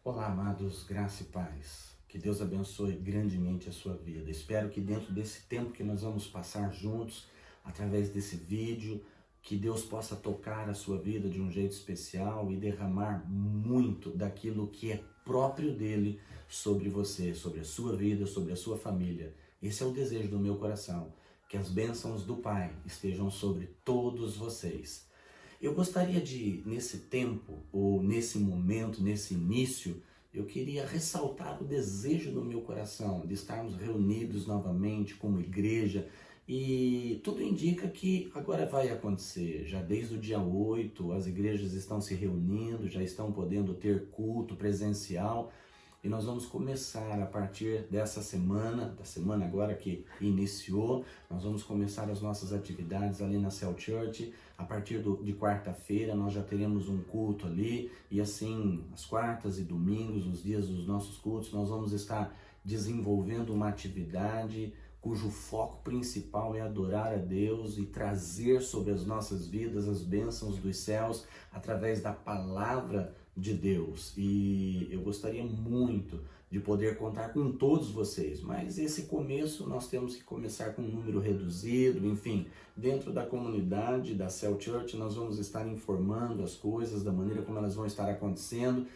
Olá, amados, graça e paz. Que Deus abençoe grandemente a sua vida. Espero que dentro desse tempo que nós vamos passar juntos, através desse vídeo, que Deus possa tocar a sua vida de um jeito especial e derramar muito daquilo que é próprio dele sobre você, sobre a sua vida, sobre a sua família. Esse é o desejo do meu coração, que as bênçãos do Pai estejam sobre todos vocês. Eu gostaria de, nesse tempo, ou nesse momento, nesse início, eu queria ressaltar o desejo do meu coração de estarmos reunidos novamente como igreja, e tudo indica que agora vai acontecer. Já desde o dia 8, as igrejas estão se reunindo, já estão podendo ter culto presencial. E nós vamos começar a partir dessa semana, da semana agora que iniciou, nós vamos começar as nossas atividades ali na Cell Church. A partir de quarta-feira nós já teremos um culto ali, e assim, as quartas e domingos, os dias dos nossos cultos, nós vamos estar desenvolvendo uma atividade cujo foco principal é adorar a Deus e trazer sobre as nossas vidas as bênçãos dos céus através da palavra de Deus. E eu gostaria muito de poder contar com todos vocês, mas esse começo nós temos que começar com um número reduzido. Enfim, dentro da comunidade da Cell Church nós vamos estar informando as coisas da maneira como elas vão estar acontecendo,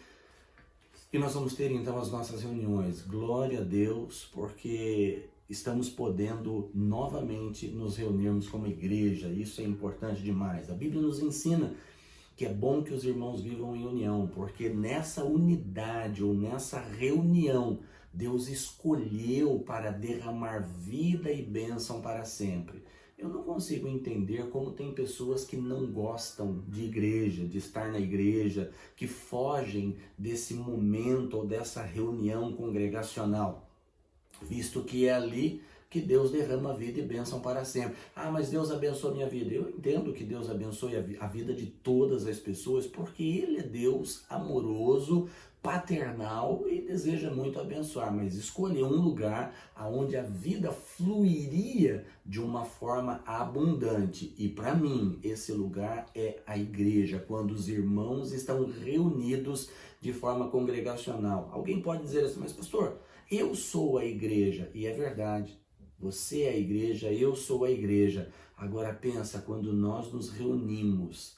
e nós vamos ter então as nossas reuniões. Glória a Deus, porque estamos podendo novamente nos reunirmos como igreja. Isso é importante demais. A Bíblia nos ensina que é bom que os irmãos vivam em união, porque nessa unidade ou nessa reunião, Deus escolheu para derramar vida e bênção para sempre. Eu não consigo entender como tem pessoas que não gostam de igreja, de estar na igreja, que fogem desse momento ou dessa reunião congregacional, visto que é ali que Deus derrama vida e bênção para sempre. Ah, mas Deus abençoa a minha vida. Eu entendo que Deus abençoe a vida de todas as pessoas, porque Ele é Deus amoroso, paternal e deseja muito abençoar, mas escolheu um lugar onde a vida fluiria de uma forma abundante. E para mim, esse lugar é a igreja, quando os irmãos estão reunidos de forma congregacional. Alguém pode dizer assim, mas pastor, eu sou a igreja. E é verdade, você é a igreja, eu sou a igreja. Agora pensa, quando nós nos reunimos,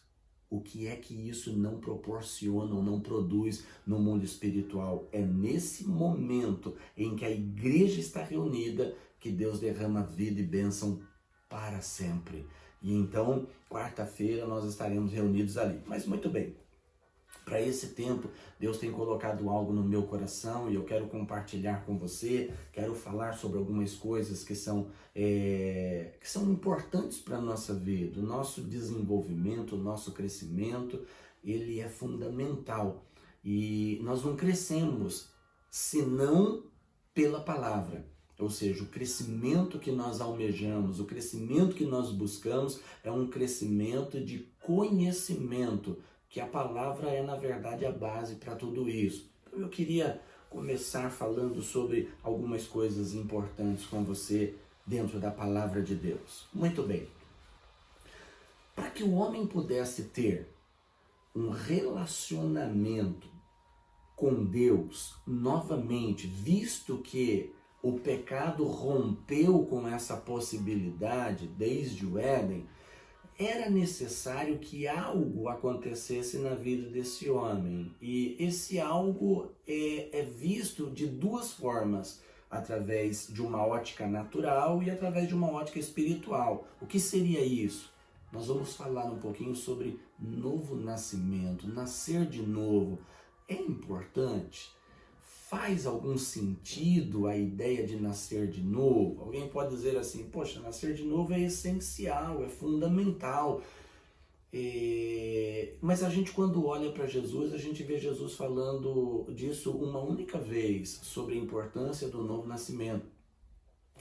o que é que isso não proporciona ou não produz no mundo espiritual? É nesse momento em que a igreja está reunida que Deus derrama vida e bênção para sempre. E então, quarta-feira nós estaremos reunidos ali. Mas muito bem, para esse tempo, Deus tem colocado algo no meu coração e eu quero compartilhar com você. Quero falar sobre algumas coisas que são importantes para a nossa vida. O nosso desenvolvimento, o nosso crescimento, ele é fundamental. E nós não crescemos senão pela palavra. Ou seja, o crescimento que nós almejamos, o crescimento que nós buscamos é um crescimento de conhecimento, que a palavra é, na verdade, a base para tudo isso. Então, eu queria começar falando sobre algumas coisas importantes com você dentro da palavra de Deus. Muito bem. Para que o homem pudesse ter um relacionamento com Deus novamente, visto que o pecado rompeu com essa possibilidade desde o Éden, era necessário que algo acontecesse na vida desse homem. E esse algo é visto de duas formas, através de uma ótica natural e através de uma ótica espiritual. O que seria isso? Nós vamos falar um pouquinho sobre novo nascimento, nascer de novo. É importante? Faz algum sentido a ideia de nascer de novo? Alguém pode dizer assim, poxa, nascer de novo é essencial, é fundamental. Mas a gente, quando olha para Jesus, a gente vê Jesus falando disso uma única vez, sobre a importância do novo nascimento.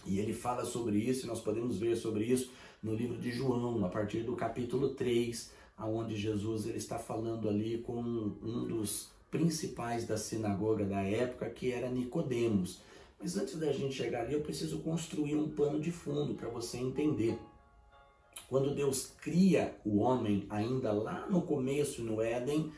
E ele fala sobre isso, e nós podemos ver sobre isso no livro de João, a partir do capítulo 3, onde Jesus ele está falando ali com um dos principais da sinagoga da época, que era Nicodemos. Mas antes da gente chegar ali, eu preciso construir um pano de fundo para você entender. Quando Deus cria o homem, ainda lá no começo, no Éden,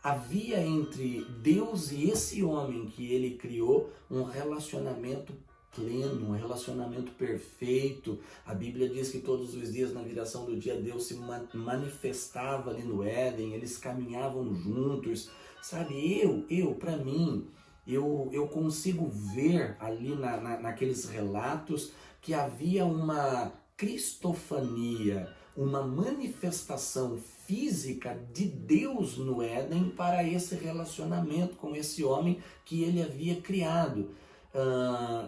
havia entre Deus e esse homem que ele criou um relacionamento pleno, um relacionamento perfeito. A Bíblia diz que todos os dias, na viração do dia, Deus se manifestava ali no Éden, eles caminhavam juntos, sabe? Para mim, eu consigo ver ali naqueles relatos que havia uma cristofania, uma manifestação física de Deus no Éden para esse relacionamento com esse homem que ele havia criado.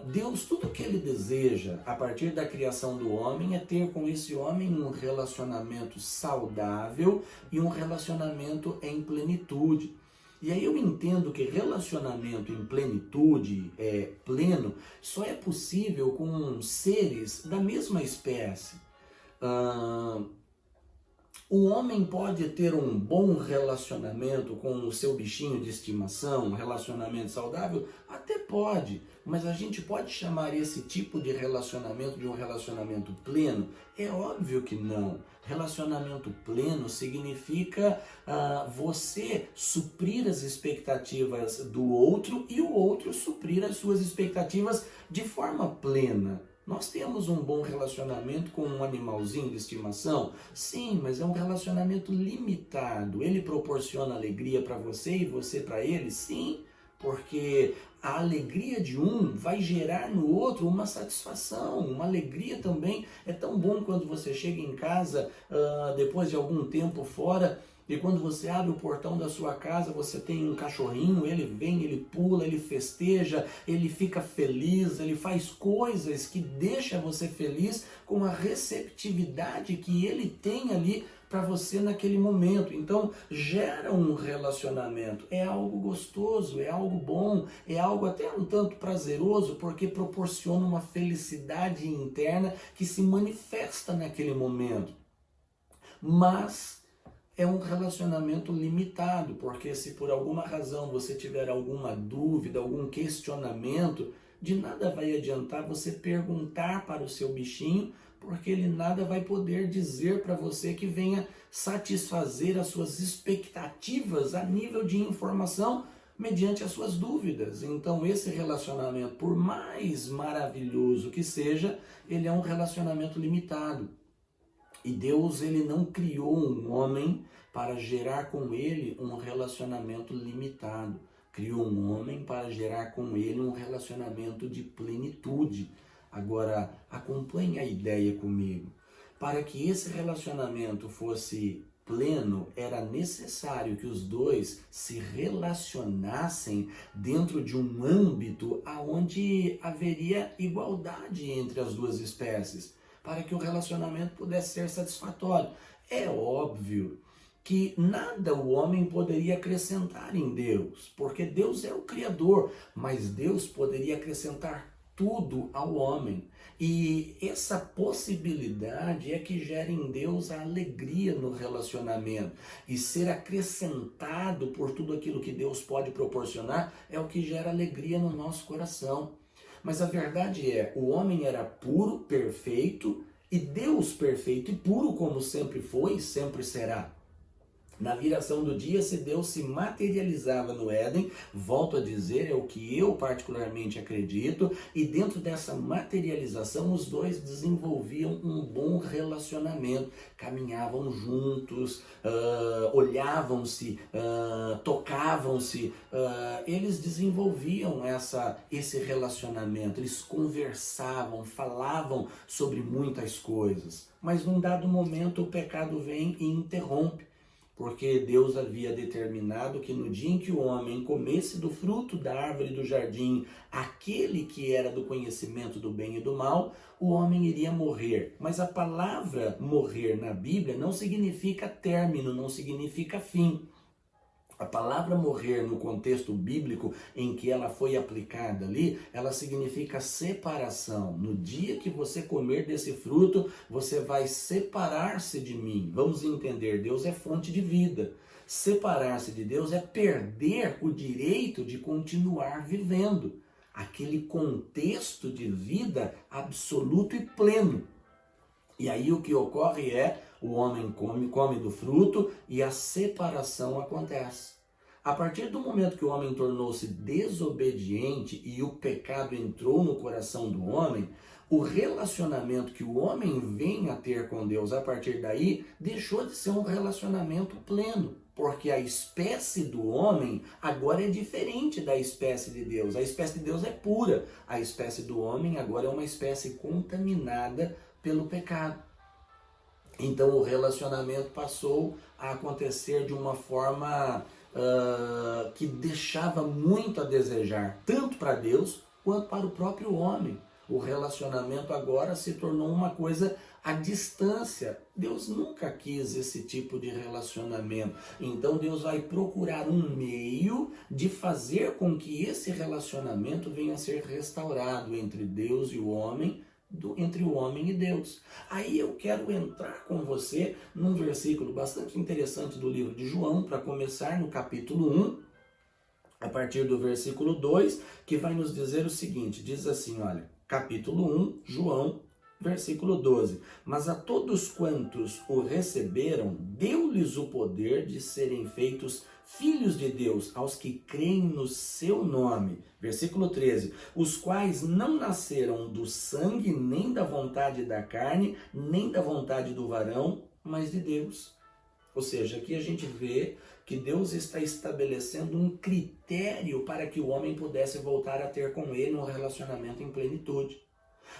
Deus, tudo que ele deseja a partir da criação do homem é ter com esse homem um relacionamento saudável e um relacionamento em plenitude. E aí eu entendo que relacionamento em plenitude, pleno, só é possível com seres da mesma espécie. O homem pode ter um bom relacionamento com o seu bichinho de estimação, um relacionamento saudável? Até pode, mas a gente pode chamar esse tipo de relacionamento de um relacionamento pleno? É óbvio que não. Relacionamento pleno significa você suprir as expectativas do outro e o outro suprir as suas expectativas de forma plena. Nós temos um bom relacionamento com um animalzinho de estimação? Sim, mas é um relacionamento limitado. Ele proporciona alegria para você e você para ele? Sim, porque a alegria de um vai gerar no outro uma satisfação, uma alegria também. É tão bom quando você chega em casa depois de algum tempo fora, e quando você abre o portão da sua casa, você tem um cachorrinho, ele vem, ele pula, ele festeja, ele fica feliz, ele faz coisas que deixam você feliz com a receptividade que ele tem ali para você naquele momento. Então, gera um relacionamento. É algo gostoso, é algo bom, é algo até um tanto prazeroso, porque proporciona uma felicidade interna que se manifesta naquele momento. Mas é um relacionamento limitado, porque se por alguma razão você tiver alguma dúvida, algum questionamento, de nada vai adiantar você perguntar para o seu bichinho, porque ele nada vai poder dizer para você que venha satisfazer as suas expectativas a nível de informação mediante as suas dúvidas. Então esse relacionamento, por mais maravilhoso que seja, ele é um relacionamento limitado. E Deus, ele não criou um homem para gerar com ele um relacionamento limitado. Criou um homem para gerar com ele um relacionamento de plenitude. Agora, acompanhe a ideia comigo. Para que esse relacionamento fosse pleno, era necessário que os dois se relacionassem dentro de um âmbito onde haveria igualdade entre as duas espécies, para que o relacionamento pudesse ser satisfatório. É óbvio que nada o homem poderia acrescentar em Deus, porque Deus é o Criador, mas Deus poderia acrescentar tudo ao homem. E essa possibilidade é que gera em Deus a alegria no relacionamento. E ser acrescentado por tudo aquilo que Deus pode proporcionar é o que gera alegria no nosso coração. Mas a verdade é, o homem era puro, perfeito, e Deus perfeito e puro como sempre foi e sempre será. Na viração do dia, se Deus se materializava no Éden, volto a dizer, é o que eu particularmente acredito, e dentro dessa materialização os dois desenvolviam um bom relacionamento, caminhavam juntos, olhavam-se, tocavam-se, eles desenvolviam esse relacionamento, eles conversavam, falavam sobre muitas coisas, mas num dado momento o pecado vem e interrompe. Porque Deus havia determinado que no dia em que o homem comesse do fruto da árvore do jardim, aquele que era do conhecimento do bem e do mal, o homem iria morrer. Mas a palavra morrer na Bíblia não significa término, não significa fim. A palavra morrer no contexto bíblico em que ela foi aplicada ali, ela significa separação. No dia que você comer desse fruto, você vai separar-se de mim. Vamos entender, Deus é fonte de vida. Separar-se de Deus é perder o direito de continuar vivendo. Aquele contexto de vida absoluto e pleno. E aí o que ocorre é, o homem come do fruto e a separação acontece. A partir do momento que o homem tornou-se desobediente e o pecado entrou no coração do homem, o relacionamento que o homem vem a ter com Deus a partir daí deixou de ser um relacionamento pleno, porque a espécie do homem agora é diferente da espécie de Deus. A espécie de Deus é pura, a espécie do homem agora é uma espécie contaminada pelo pecado. Então o relacionamento passou a acontecer de uma forma que deixava muito a desejar, tanto para Deus quanto para o próprio homem. O relacionamento agora se tornou uma coisa à distância. Deus nunca quis esse tipo de relacionamento. Então Deus vai procurar um meio de fazer com que esse relacionamento venha a ser restaurado entre Deus e o homem, entre o homem e Deus. Aí eu quero entrar com você num versículo bastante interessante do livro de João, para começar no capítulo 1, a partir do versículo 2, que vai nos dizer o seguinte, diz assim, olha, capítulo 1, João, versículo 12. Mas a todos quantos o receberam, deu-lhes o poder de serem feitos filhos de Deus, aos que creem no seu nome. Versículo 13. Os quais não nasceram do sangue, nem da vontade da carne, nem da vontade do varão, mas de Deus. Ou seja, aqui a gente vê que Deus está estabelecendo um critério para que o homem pudesse voltar a ter com ele um relacionamento em plenitude.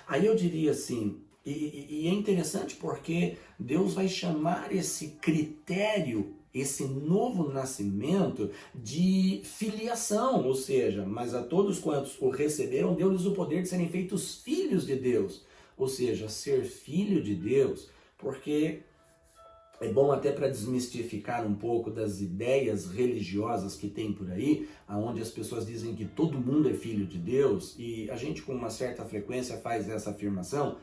Aí eu diria assim, e é interessante porque Deus vai chamar esse critério, esse novo nascimento, de filiação, ou seja, mas a todos quantos o receberam, deu-lhes o poder de serem feitos filhos de Deus. Ou seja, ser filho de Deus, porque é bom até para desmistificar um pouco das ideias religiosas que tem por aí, onde as pessoas dizem que todo mundo é filho de Deus, e a gente com uma certa frequência faz essa afirmação.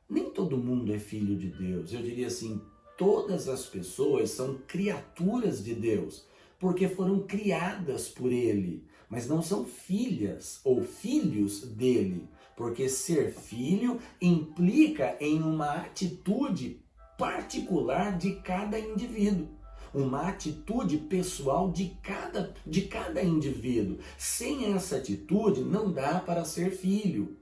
Nem todo mundo é filho de Deus. Eu diria assim, todas as pessoas são criaturas de Deus, porque foram criadas por Ele, mas não são filhas ou filhos dele, porque ser filho implica em uma atitude particular de cada indivíduo, uma atitude pessoal de cada indivíduo. Sem essa atitude não dá para ser filho.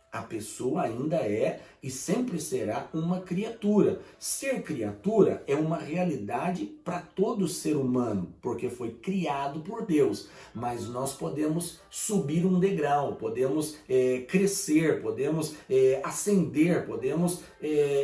A pessoa ainda é e sempre será uma criatura. Ser criatura é uma realidade para todo ser humano, porque foi criado por Deus. Mas nós podemos subir um degrau, podemos crescer, podemos ascender, podemos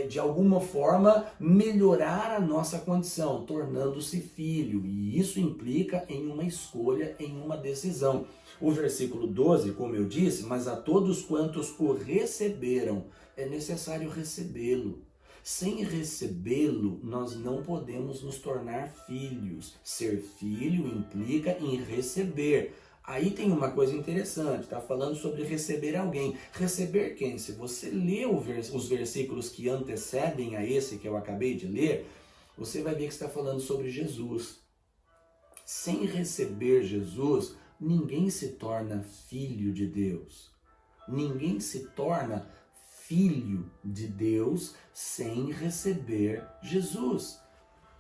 de alguma forma melhorar a nossa condição, tornando-se filho. E isso implica em uma escolha, em uma decisão. O versículo 12, como eu disse, mas a todos quantos o receberam, é necessário recebê-lo. Sem recebê-lo, nós não podemos nos tornar filhos. Ser filho implica em receber. Aí tem uma coisa interessante, está falando sobre receber alguém. Receber quem? Se você lê os versículos que antecedem a esse que eu acabei de ler, você vai ver que está falando sobre Jesus. Sem receber Jesus, ninguém se torna filho de Deus. Ninguém se torna filho de Deus sem receber Jesus.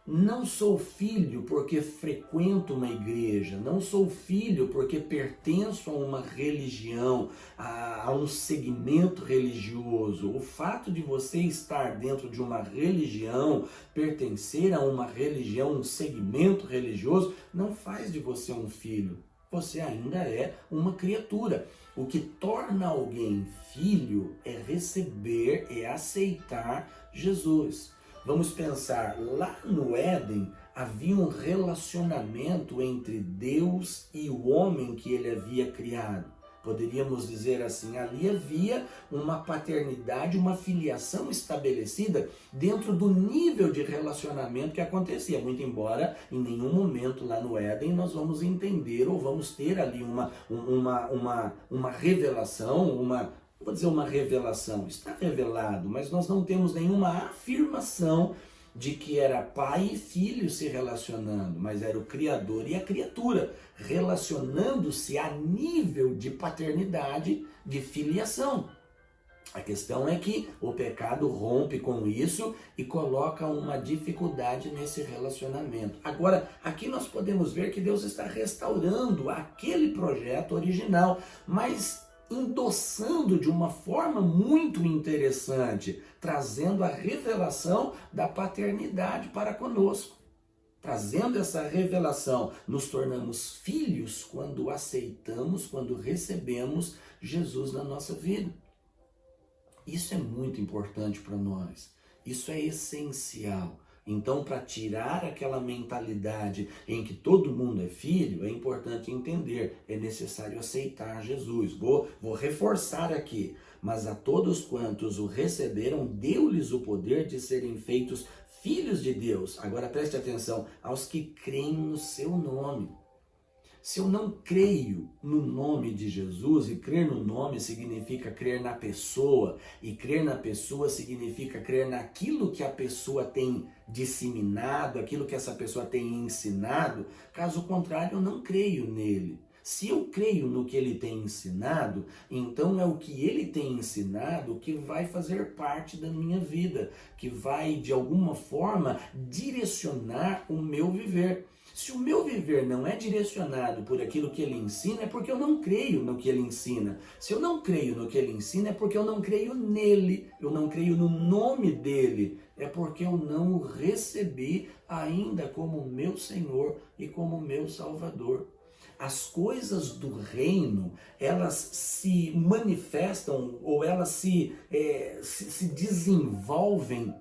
Não sou filho porque frequento uma igreja, não sou filho porque pertenço a uma religião, a um segmento religioso. O fato de você estar dentro de uma religião, pertencer a uma religião, um segmento religioso, não faz de você um filho. Você ainda é uma criatura. O que torna alguém filho é receber, é aceitar Jesus. Vamos pensar, lá no Éden havia um relacionamento entre Deus e o homem que ele havia criado. Poderíamos dizer assim, ali havia uma paternidade, uma filiação estabelecida dentro do nível de relacionamento que acontecia. Muito embora em nenhum momento lá no Éden nós vamos entender ou vamos ter ali uma revelação, vou dizer uma revelação, está revelado, mas nós não temos nenhuma afirmação de que era pai e filho se relacionando, mas era o Criador e a criatura relacionando-se a nível de paternidade, de filiação. A questão é que o pecado rompe com isso e coloca uma dificuldade nesse relacionamento. Agora, aqui nós podemos ver que Deus está restaurando aquele projeto original, mas endossando de uma forma muito interessante, trazendo a revelação da paternidade para conosco. Trazendo essa revelação, nos tornamos filhos quando aceitamos, quando recebemos Jesus na nossa vida. Isso é muito importante para nós, isso é essencial. Então, para tirar aquela mentalidade em que todo mundo é filho, é importante entender, é necessário aceitar Jesus. Vou reforçar aqui, mas a todos quantos o receberam, deu-lhes o poder de serem feitos filhos de Deus. Agora preste atenção, aos que creem no seu nome. Se eu não creio no nome de Jesus, e crer no nome significa crer na pessoa, e crer na pessoa significa crer naquilo que a pessoa tem disseminado, aquilo que essa pessoa tem ensinado, caso contrário eu não creio nele. Se eu creio no que ele tem ensinado, então é o que ele tem ensinado que vai fazer parte da minha vida, que vai de alguma forma direcionar o meu viver. Se o meu viver não é direcionado por aquilo que ele ensina, é porque eu não creio no que ele ensina. Se eu não creio no que ele ensina, é porque eu não creio nele, eu não creio no nome dele. É porque eu não o recebi ainda como meu Senhor e como meu Salvador. As coisas do reino, elas se manifestam ou elas se desenvolvem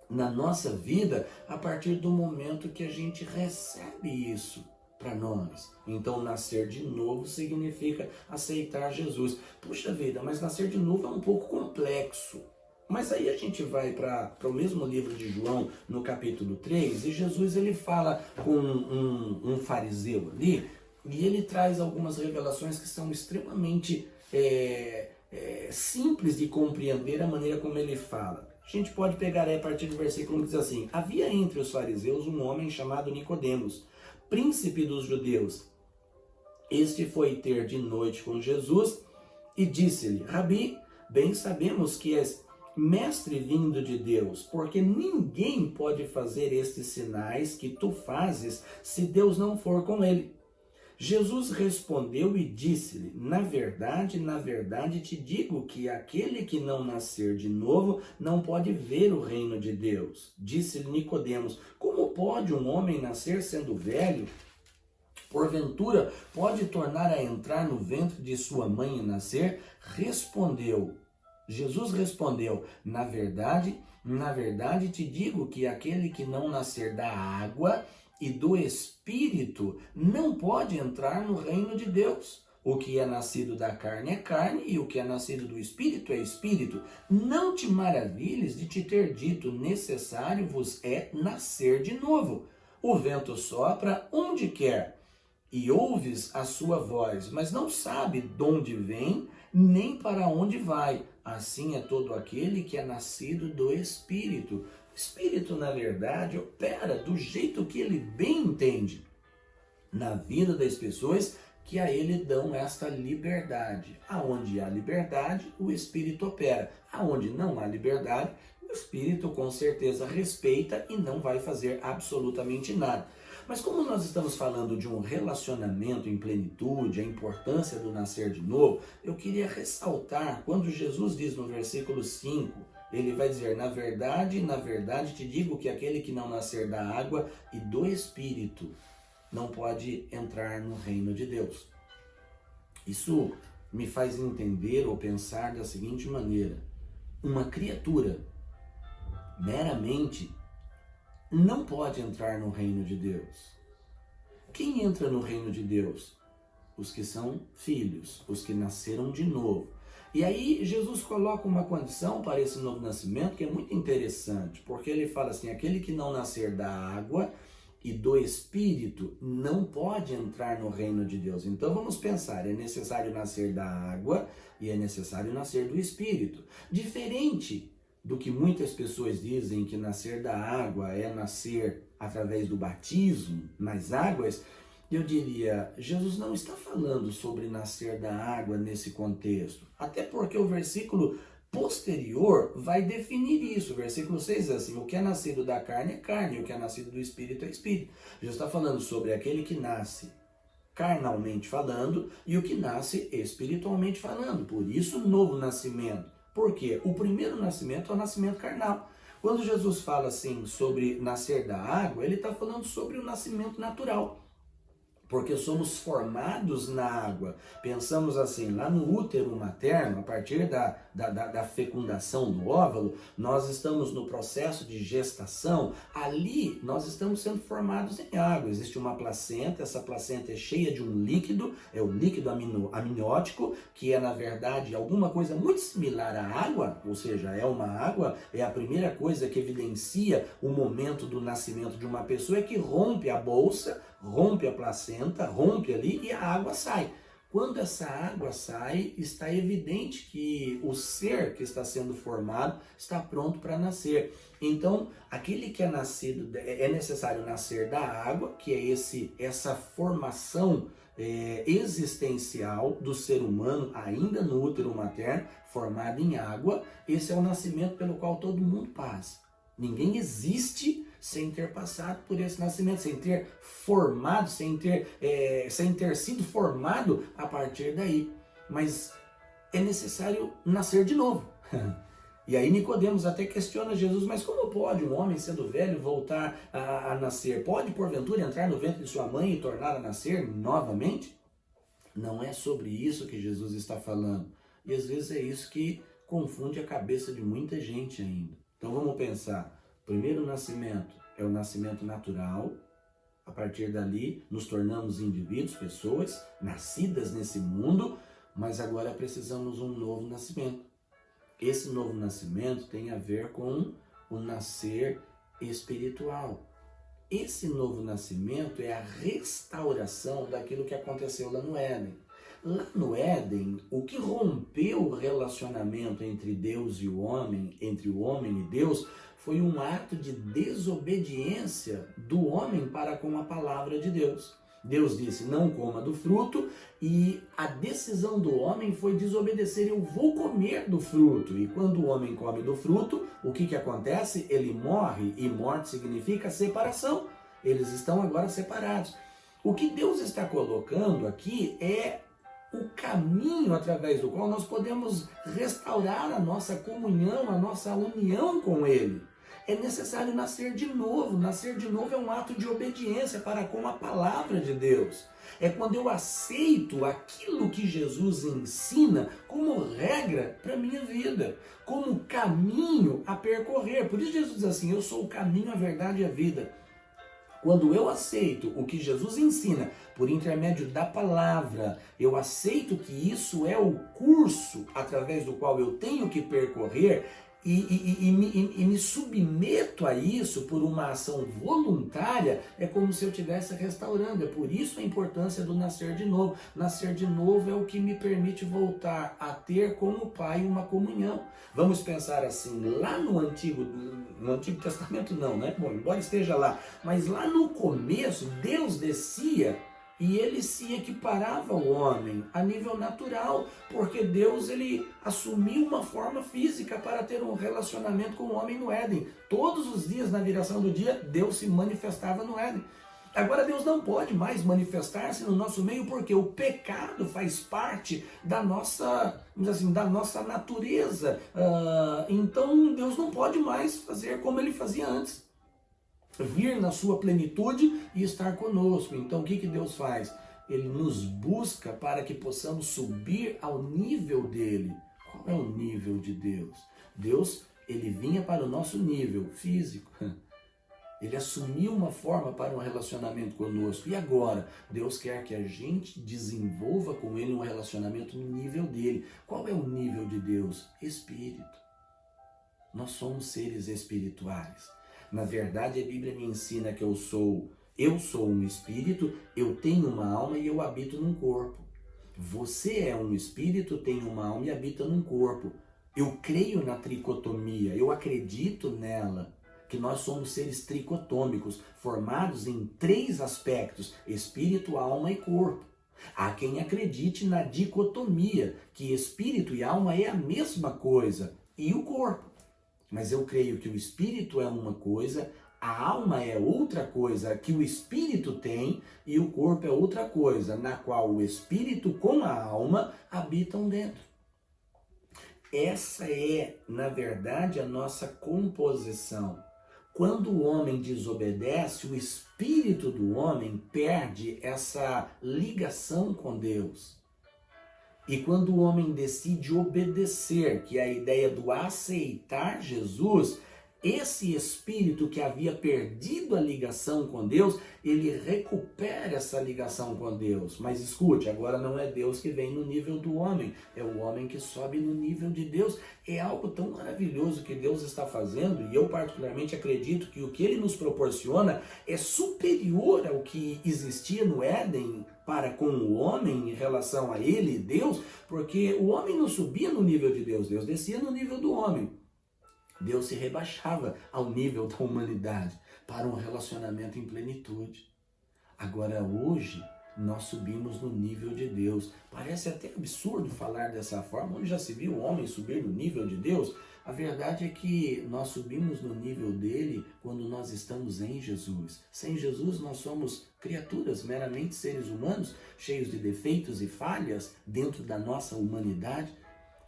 na nossa vida a partir do momento que a gente recebe isso para nós. Então, nascer de novo significa aceitar Jesus. Puxa vida, mas nascer de novo é um pouco complexo. Mas aí a gente vai para o mesmo livro de João, no capítulo 3, e Jesus ele fala com um fariseu ali, e ele traz algumas revelações que são extremamente simples de compreender a maneira como ele fala. A gente pode pegar aí a partir do versículo 1 que diz assim: havia entre os fariseus um homem chamado Nicodemos, príncipe dos judeus. Este foi ter de noite com Jesus e disse-lhe: Rabi, bem sabemos que és mestre vindo de Deus, porque ninguém pode fazer estes sinais que tu fazes se Deus não for com ele. Jesus respondeu e disse-lhe: na verdade te digo que aquele que não nascer de novo não pode ver o reino de Deus. Disse-lhe Nicodemos: como pode um homem nascer sendo velho? Porventura pode tornar a entrar no ventre de sua mãe e nascer? Jesus respondeu: na verdade te digo que aquele que não nascer da água e do Espírito não pode entrar no reino de Deus. O que é nascido da carne é carne, e o que é nascido do Espírito é Espírito. Não te maravilhes de te ter dito: necessário vos é nascer de novo. O vento sopra onde quer, e ouves a sua voz, mas não sabe de onde vem, nem para onde vai. Assim é todo aquele que é nascido do Espírito. O Espírito, na verdade, opera do jeito que ele bem entende na vida das pessoas que a ele dão esta liberdade. Aonde há liberdade, o Espírito opera. Aonde não há liberdade, o Espírito com certeza respeita e não vai fazer absolutamente nada. Mas como nós estamos falando de um relacionamento em plenitude, a importância do nascer de novo, eu queria ressaltar quando Jesus diz no versículo 5, ele vai dizer: na verdade te digo que aquele que não nascer da água e do Espírito não pode entrar no reino de Deus. Isso me faz entender ou pensar da seguinte maneira: uma criatura meramente não pode entrar no reino de Deus. Quem entra no reino de Deus? Os que são filhos, os que nasceram de novo. E aí Jesus coloca uma condição para esse novo nascimento que é muito interessante, porque ele fala assim: aquele que não nascer da água e do Espírito não pode entrar no reino de Deus. Então vamos pensar, é necessário nascer da água e é necessário nascer do Espírito. Diferente do que muitas pessoas dizem que nascer da água é nascer através do batismo nas águas, eu diria, Jesus não está falando sobre nascer da água nesse contexto. Até porque o versículo posterior vai definir isso. O versículo 6 diz assim: o que é nascido da carne é carne, o que é nascido do espírito é espírito. Jesus está falando sobre aquele que nasce carnalmente falando e o que nasce espiritualmente falando. Por isso, novo nascimento. Por quê? O primeiro nascimento é o nascimento carnal. Quando Jesus fala assim sobre nascer da água, ele está falando sobre o nascimento natural. Porque somos formados na água. Pensamos assim, lá no útero materno, a partir da fecundação do óvulo, nós estamos no processo de gestação. Ali, nós estamos sendo formados em água. Existe uma placenta, essa placenta é cheia de um líquido, é o líquido amniótico, que é, na verdade, alguma coisa muito similar à água, ou seja, é uma água, é a primeira coisa que evidencia o momento do nascimento de uma pessoa, é que rompe a bolsa, rompe a placenta, rompe ali e a água sai. Quando essa água sai, está evidente que o ser que está sendo formado está pronto para nascer. Então, aquele que é nascido, é necessário nascer da água, que é essa formação existencial do ser humano, ainda no útero materno, formado em água. Esse é o nascimento pelo qual todo mundo passa. Ninguém existe sem ter passado por esse nascimento, sem ter formado, sem ter sido formado a partir daí. Mas é necessário nascer de novo. E aí Nicodemos até questiona Jesus: mas como pode um homem sendo velho voltar a nascer? Pode porventura entrar no ventre de sua mãe e tornar a nascer novamente? Não é sobre isso que Jesus está falando. E às vezes é isso que confunde a cabeça de muita gente ainda. Então vamos pensar: o primeiro nascimento é o nascimento natural. A partir dali nos tornamos indivíduos, pessoas nascidas nesse mundo, mas agora precisamos de um novo nascimento. Esse novo nascimento tem a ver com o nascer espiritual. Esse novo nascimento é a restauração daquilo que aconteceu lá no Éden. Lá no Éden, o que rompeu o relacionamento entre Deus e o homem, entre o homem e Deus, foi um ato de desobediência do homem para com a palavra de Deus. Deus disse: não coma do fruto, e a decisão do homem foi desobedecer: eu vou comer do fruto. E quando o homem come do fruto, o que acontece? Ele morre, e morte significa separação. Eles estão agora separados. O que Deus está colocando aqui é o caminho através do qual nós podemos restaurar a nossa comunhão, a nossa união com Ele. É necessário nascer de novo. Nascer de novo é um ato de obediência para com a palavra de Deus. É quando eu aceito aquilo que Jesus ensina como regra para a minha vida, como caminho a percorrer. Por isso Jesus diz assim: eu sou o caminho, a verdade e a vida. Quando eu aceito o que Jesus ensina por intermédio da palavra, eu aceito que isso é o curso através do qual eu tenho que percorrer, e me submeto a isso por uma ação voluntária, é como se eu estivesse restaurando. É por isso a importância do nascer de novo. Nascer de novo é o que me permite voltar a ter com o Pai uma comunhão. Vamos pensar assim, lá no Antigo Testamento não, né? Bom, embora esteja lá, mas lá no começo, Deus descia e ele se equiparava ao homem a nível natural, porque Deus ele assumiu uma forma física para ter um relacionamento com o homem no Éden. Todos os dias, na viração do dia, Deus se manifestava no Éden. Agora Deus não pode mais manifestar-se no nosso meio, porque o pecado faz parte da nossa, vamos dizer assim, da nossa natureza. Então Deus não pode mais fazer como ele fazia antes. Vir na sua plenitude e estar conosco. Então o que Deus faz? Ele nos busca para que possamos subir ao nível dele. Qual é o nível de Deus? Deus, ele vinha para o nosso nível físico. Ele assumiu uma forma para um relacionamento conosco. E agora? Deus quer que a gente desenvolva com ele um relacionamento no nível dele. Qual é o nível de Deus? Espírito. Nós somos seres espirituais. Na verdade, a Bíblia me ensina que eu sou um espírito, eu tenho uma alma e eu habito num corpo. Você é um espírito, tem uma alma e habita num corpo. Eu creio na tricotomia, eu acredito nela, que nós somos seres tricotômicos, formados em 3 aspectos: espírito, alma e corpo. Há quem acredite na dicotomia, que espírito e alma é a mesma coisa. e o corpo. Mas eu creio que o espírito é uma coisa, a alma é outra coisa que o espírito tem e o corpo é outra coisa, na qual o espírito com a alma habitam dentro. Essa é, na verdade, a nossa composição. Quando o homem desobedece, o espírito do homem perde essa ligação com Deus. E quando o homem decide obedecer, que é a ideia do aceitar Jesus, esse espírito que havia perdido a ligação com Deus, ele recupera essa ligação com Deus. Mas escute, agora não é Deus que vem no nível do homem, é o homem que sobe no nível de Deus. É algo tão maravilhoso que Deus está fazendo, e eu particularmente acredito que o que ele nos proporciona é superior ao que existia no Éden para com o homem em relação a ele, Deus, porque o homem não subia no nível de Deus, Deus descia no nível do homem. Deus se rebaixava ao nível da humanidade para um relacionamento em plenitude. Agora hoje nós subimos no nível de Deus. Parece até absurdo falar dessa forma, onde já se viu o homem subir no nível de Deus? A verdade é que nós subimos no nível dele quando nós estamos em Jesus. Sem Jesus nós somos criaturas, meramente seres humanos, cheios de defeitos e falhas dentro da nossa humanidade.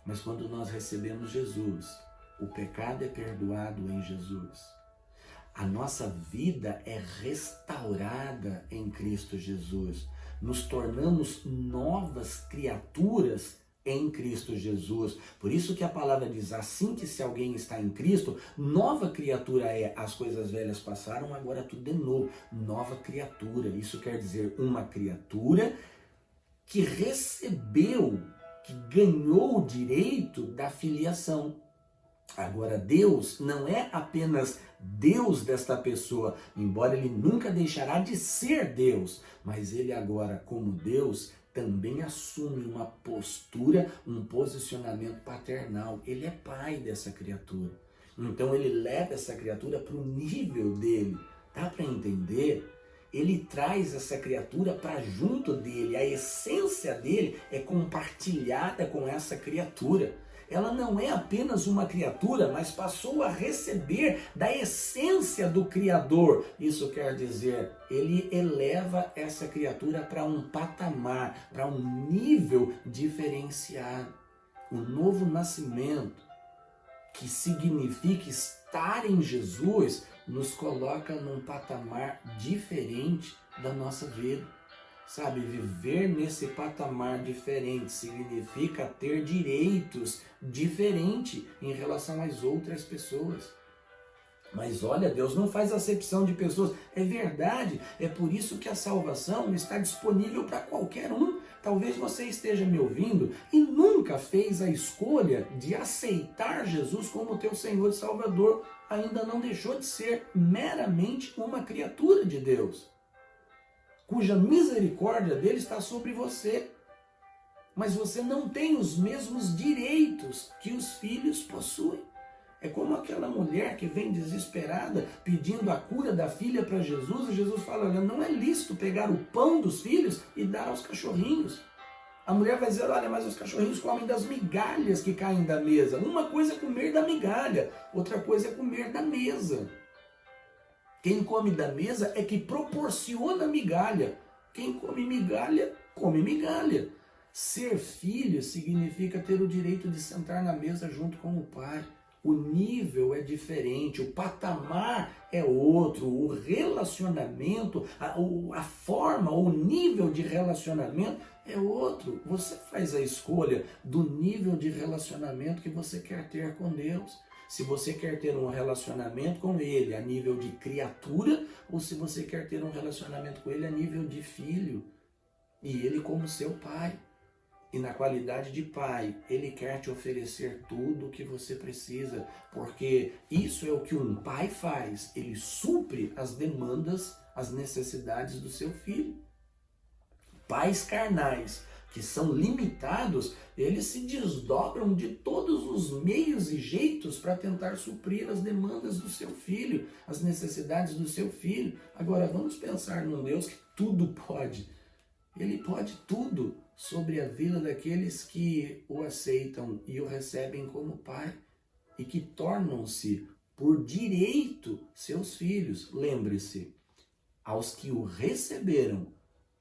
Mas quando nós recebemos Jesus, o pecado é perdoado em Jesus. A nossa vida é restaurada em Cristo Jesus. Nos tornamos novas criaturas em Cristo Jesus. Por isso que a palavra diz, assim que se alguém está em Cristo, nova criatura é. As coisas velhas passaram, agora tudo é novo. Nova criatura. Isso quer dizer uma criatura que recebeu, que ganhou o direito da filiação. Agora, Deus não é apenas Deus desta pessoa, embora ele nunca deixará de ser Deus, mas ele agora, como Deus, também assume uma postura, um posicionamento paternal. Ele é pai dessa criatura. Então ele leva essa criatura para o nível dele. Dá para entender? Ele traz essa criatura para junto dele. A essência dele é compartilhada com essa criatura. Ela não é apenas uma criatura, mas passou a receber da essência do Criador. Isso quer dizer, ele eleva essa criatura para um patamar, para um nível diferenciado. O novo nascimento, que significa estar em Jesus, nos coloca num patamar diferente da nossa vida. Sabe, viver nesse patamar diferente significa ter direitos diferentes em relação às outras pessoas. Mas olha, Deus não faz acepção de pessoas. É verdade, é por isso que a salvação está disponível para qualquer um. Talvez você esteja me ouvindo e nunca fez a escolha de aceitar Jesus como teu Senhor e Salvador. Ainda não deixou de ser meramente uma criatura de Deus, cuja misericórdia dele está sobre você. Mas você não tem os mesmos direitos que os filhos possuem. É como aquela mulher que vem desesperada pedindo a cura da filha para Jesus, e Jesus fala, olha, não é lícito pegar o pão dos filhos e dar aos cachorrinhos. A mulher vai dizer, olha, mas os cachorrinhos comem das migalhas que caem da mesa. Uma coisa é comer da migalha, outra coisa é comer da mesa. Quem come da mesa é que proporciona migalha. Quem come migalha, come migalha. Ser filho significa ter o direito de sentar na mesa junto com o pai. O nível é diferente, o patamar é outro, o relacionamento, a forma, o nível de relacionamento é outro. Você faz a escolha do nível de relacionamento que você quer ter com Deus. Se você quer ter um relacionamento com Ele a nível de criatura, ou se você quer ter um relacionamento com Ele a nível de filho, e Ele como seu pai. E na qualidade de pai, Ele quer te oferecer tudo o que você precisa, porque isso é o que um pai faz, ele supre as demandas, as necessidades do seu filho. Pais carnais, que são limitados, eles se desdobram de todos os meios e jeitos para tentar suprir as demandas do seu filho, as necessidades do seu filho. Agora vamos pensar num Deus que tudo pode. Ele pode tudo sobre a vida daqueles que o aceitam e o recebem como pai. e que tornam-se por direito seus filhos. Lembre-se, aos que o receberam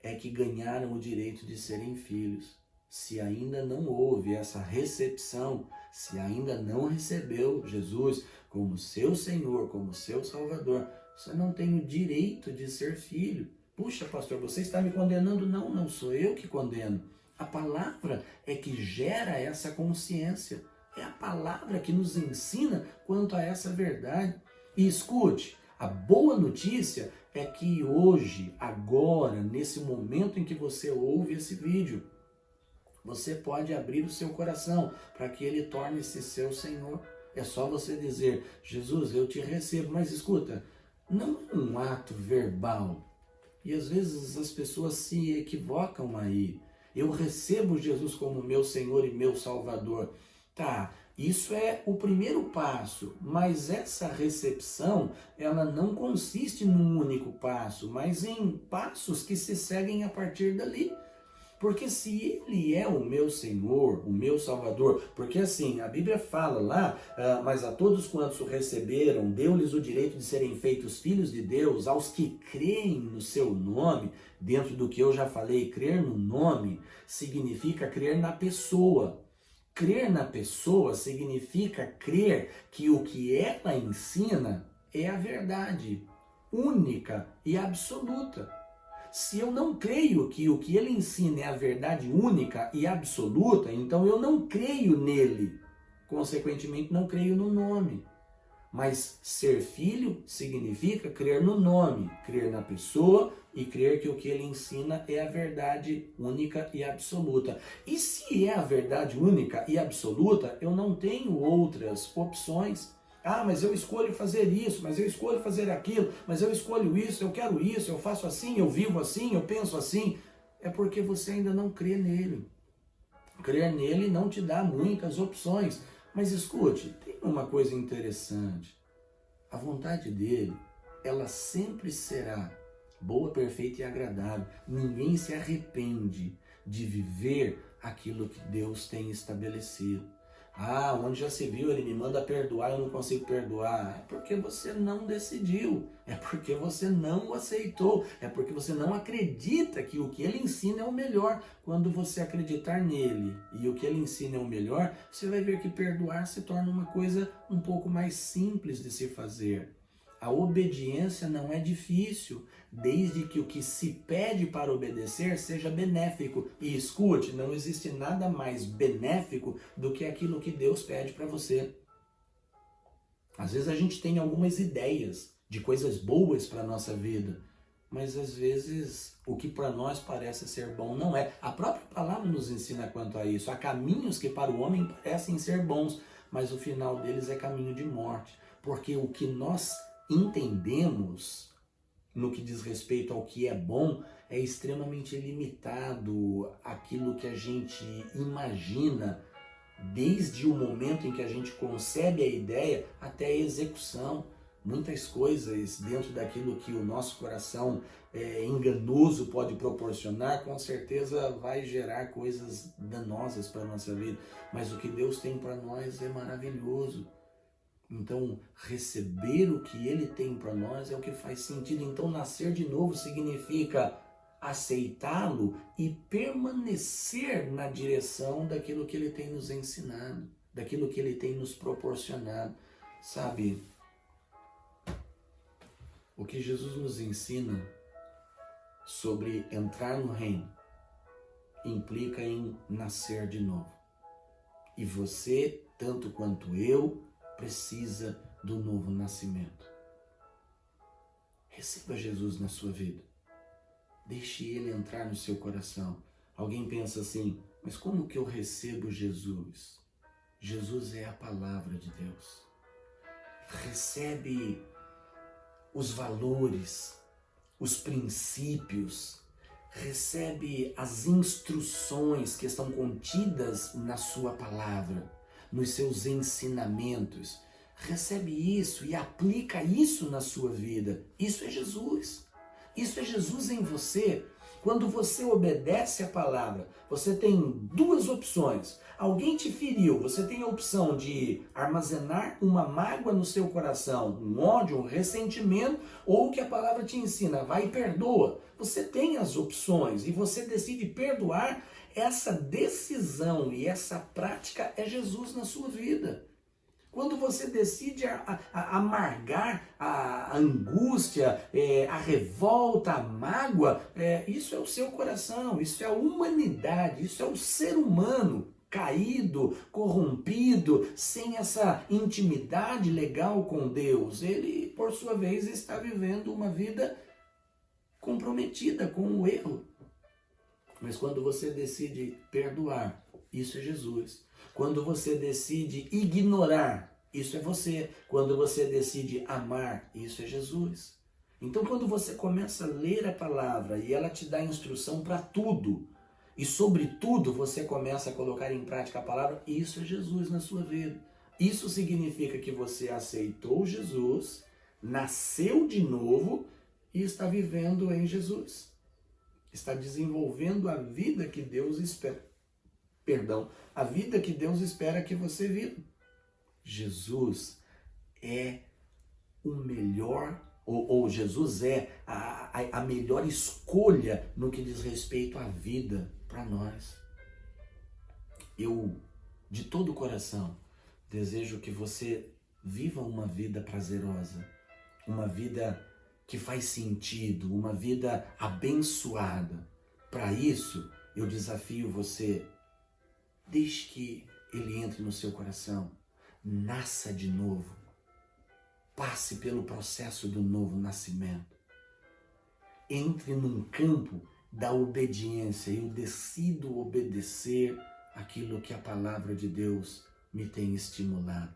é que ganharam o direito de serem filhos. Se ainda não houve essa recepção, se ainda não recebeu Jesus como seu Senhor, como seu Salvador, você não tem o direito de ser filho. Puxa, pastor, você está me condenando? Não, não sou eu que condeno. A palavra é que gera essa consciência. É a palavra que nos ensina quanto a essa verdade. E escute, a boa notícia é que hoje, agora, nesse momento em que você ouve esse vídeo, você pode abrir o seu coração para que ele torne-se seu Senhor. É só você dizer, Jesus, eu te recebo. Mas escuta, não é um ato verbal. E às vezes as pessoas se equivocam aí. Eu recebo Jesus como meu Senhor e meu Salvador. Tá, isso é o primeiro passo, mas essa recepção, ela não consiste num único passo, mas em passos que se seguem a partir dali. Porque se ele é o meu Senhor, o meu Salvador, porque assim, a Bíblia fala lá, mas a todos quantos o receberam, deu-lhes o direito de serem feitos filhos de Deus, aos que creem no seu nome, dentro do que eu já falei, crer no nome significa crer na pessoa. Crer na pessoa significa crer que o que ela ensina é a verdade, única e absoluta. Se eu não creio que o que ele ensina é a verdade única e absoluta, então eu não creio nele. Consequentemente, não creio no nome. Mas ser filho significa crer no nome, crer na pessoa e crer que o que ele ensina é a verdade única e absoluta. E se é a verdade única e absoluta, eu não tenho outras opções. Ah, mas eu escolho fazer isso, mas eu escolho fazer aquilo, mas eu escolho isso, eu quero isso, eu faço assim, eu vivo assim, eu penso assim. É porque você ainda não crê nele. Crer nele não te dá muitas opções. Mas escute, tem uma coisa interessante. A vontade dele, ela sempre será boa, perfeita e agradável. Ninguém se arrepende de viver aquilo que Deus tem estabelecido. Ah, onde já se viu, ele me manda perdoar, eu não consigo perdoar. É porque você não decidiu, é porque você não o aceitou, é porque você não acredita que o que ele ensina é o melhor. Quando você acreditar nele e o que ele ensina é o melhor, você vai ver que perdoar se torna uma coisa um pouco mais simples de se fazer. A obediência não é difícil, desde que o que se pede para obedecer seja benéfico. E escute, não existe nada mais benéfico do que aquilo que Deus pede para você. Às vezes a gente tem algumas ideias de coisas boas para a nossa vida, mas às vezes o que para nós parece ser bom não é. A própria palavra nos ensina quanto a isso. Há caminhos que para o homem parecem ser bons, mas o final deles é caminho de morte. Porque o que nós entendemos no que diz respeito ao que é bom é extremamente limitado. Aquilo que a gente imagina desde o momento em que a gente concebe a ideia até a execução. Muitas coisas dentro daquilo que o nosso coração enganoso pode proporcionar, com certeza vai gerar coisas danosas para a nossa vida. Mas o que Deus tem para nós é maravilhoso. Então, receber o que ele tem para nós é o que faz sentido. Então, nascer de novo significa aceitá-lo e permanecer na direção daquilo que ele tem nos ensinado, daquilo que ele tem nos proporcionado. Sabe, o que Jesus nos ensina sobre entrar no reino implica em nascer de novo. E você, tanto quanto eu, precisa do novo nascimento. Receba Jesus na sua vida. Deixe ele entrar no seu coração. Alguém pensa assim, mas como que eu recebo Jesus? Jesus é a palavra de Deus. Recebe os valores, os princípios, recebe as instruções que estão contidas na sua palavra, nos seus ensinamentos. Recebe isso e aplica isso na sua vida. Isso é Jesus. Isso é Jesus em você. Quando você obedece a palavra, você tem duas opções. alguém te feriu, você tem a opção de armazenar uma mágoa no seu coração, um ódio, um ressentimento, ou o que a palavra te ensina, vai e perdoa. Você tem as opções e você decide perdoar. Essa decisão e essa prática é Jesus na sua vida. Quando você decide amargar a angústia, a revolta, a mágoa, isso é o seu coração, isso é a humanidade, isso é o ser humano caído, corrompido, sem essa intimidade legal com Deus. Ele, por sua vez, está vivendo uma vida comprometida com o erro. Mas quando você decide perdoar, isso é Jesus. Quando você decide ignorar, isso é você. Quando você decide amar, isso é Jesus. Então, quando você começa a ler a palavra e ela te dá instrução para tudo, e sobre tudo você começa a colocar em prática a palavra, isso é Jesus na sua vida. Isso significa que você aceitou Jesus, nasceu de novo e está vivendo em Jesus. Está desenvolvendo a vida que Deus espera. A vida que Deus espera que você viva. Jesus é o melhor, ou Jesus é a melhor escolha no que diz respeito à vida para nós. Eu, de todo o coração, desejo que você viva uma vida prazerosa, uma vida que faz sentido, uma vida abençoada. Para isso, eu desafio você, deixe que ele entre no seu coração, nasça de novo, passe pelo processo do novo nascimento, entre num campo da obediência. Eu decido obedecer aquilo que a palavra de Deus me tem estimulado.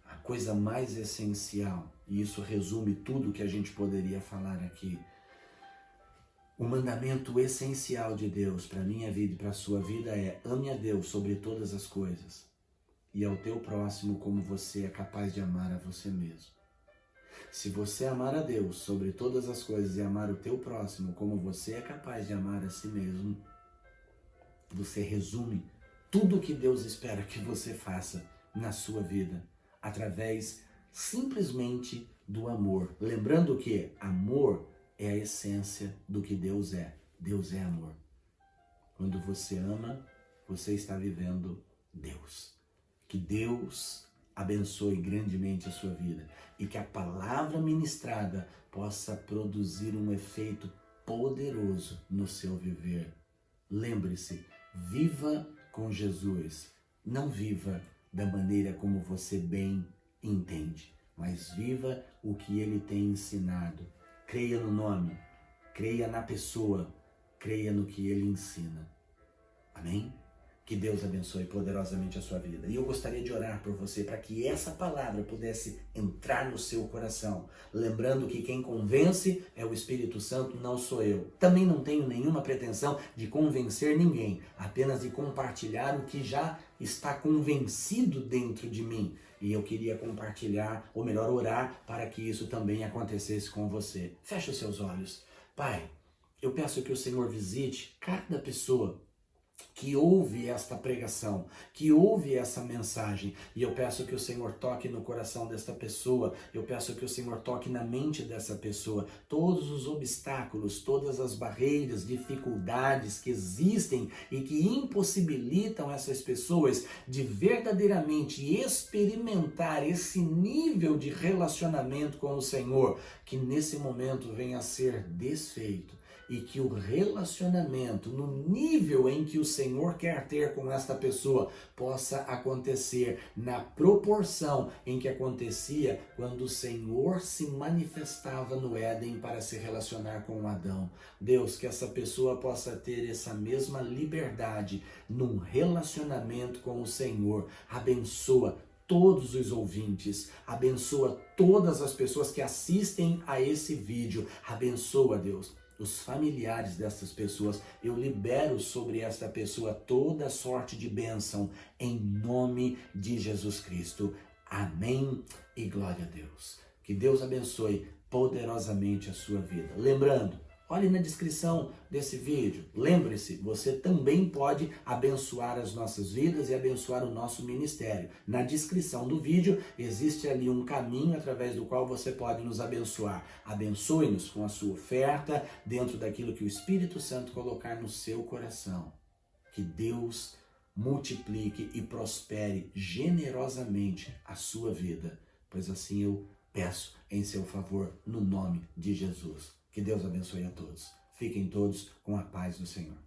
A coisa mais essencial, e isso resume tudo que a gente poderia falar aqui, o mandamento essencial de Deus para a minha vida e para a sua vida é: ame a Deus sobre todas as coisas e ao teu próximo como você é capaz de amar a você mesmo. Se você amar a Deus sobre todas as coisas e amar o teu próximo como você é capaz de amar a si mesmo, você resume tudo o que Deus espera que você faça na sua vida através simplesmente do amor. Lembrando que amor é a essência do que Deus é. Deus é amor. Quando você ama, você está vivendo Deus. Que Deus abençoe grandemente a sua vida e que a palavra ministrada possa produzir um efeito poderoso no seu viver. Lembre-se, viva com Jesus. Não viva da maneira como você bem entende, mas viva o que ele tem ensinado. Creia no nome, creia na pessoa, creia no que ele ensina. Amém? Que Deus abençoe poderosamente a sua vida. E eu gostaria de orar por você para que essa palavra pudesse entrar no seu coração. Lembrando que quem convence é o Espírito Santo, não sou eu. Também não tenho nenhuma pretensão de convencer ninguém, apenas de compartilhar o que já está convencido dentro de mim. E eu queria compartilhar, ou melhor, orar para que isso também acontecesse com você. Feche os seus olhos. Pai, eu peço que o Senhor visite cada pessoa que ouve esta pregação, que ouve essa mensagem, e eu peço que o Senhor toque no coração desta pessoa, eu peço que o Senhor toque na mente dessa pessoa, todos os obstáculos, todas as barreiras, dificuldades que existem e que impossibilitam essas pessoas de verdadeiramente experimentar esse nível de relacionamento com o Senhor, que nesse momento venha a ser desfeito. E que o relacionamento, no nível em que o Senhor quer ter com esta pessoa, possa acontecer na proporção em que acontecia quando o Senhor se manifestava no Éden para se relacionar com Adão. Deus, que essa pessoa possa ter essa mesma liberdade num relacionamento com o Senhor. Abençoa todos os ouvintes, abençoa todas as pessoas que assistem a esse vídeo. Abençoa, Deus, os familiares dessas pessoas. Eu libero sobre esta pessoa toda sorte de bênção em nome de Jesus Cristo. Amém e glória a Deus. Que Deus abençoe poderosamente a sua vida. Lembrando, Olhe na descrição desse vídeo. Lembre-se, você também pode abençoar as nossas vidas e abençoar o nosso ministério. Na descrição do vídeo existe ali um caminho através do qual você pode nos abençoar. Abençoe-nos com a sua oferta dentro daquilo que o Espírito Santo colocar no seu coração. Que Deus multiplique e prospere generosamente a sua vida, pois assim eu peço em seu favor, no nome de Jesus. Que Deus abençoe a todos. Fiquem todos com a paz do Senhor.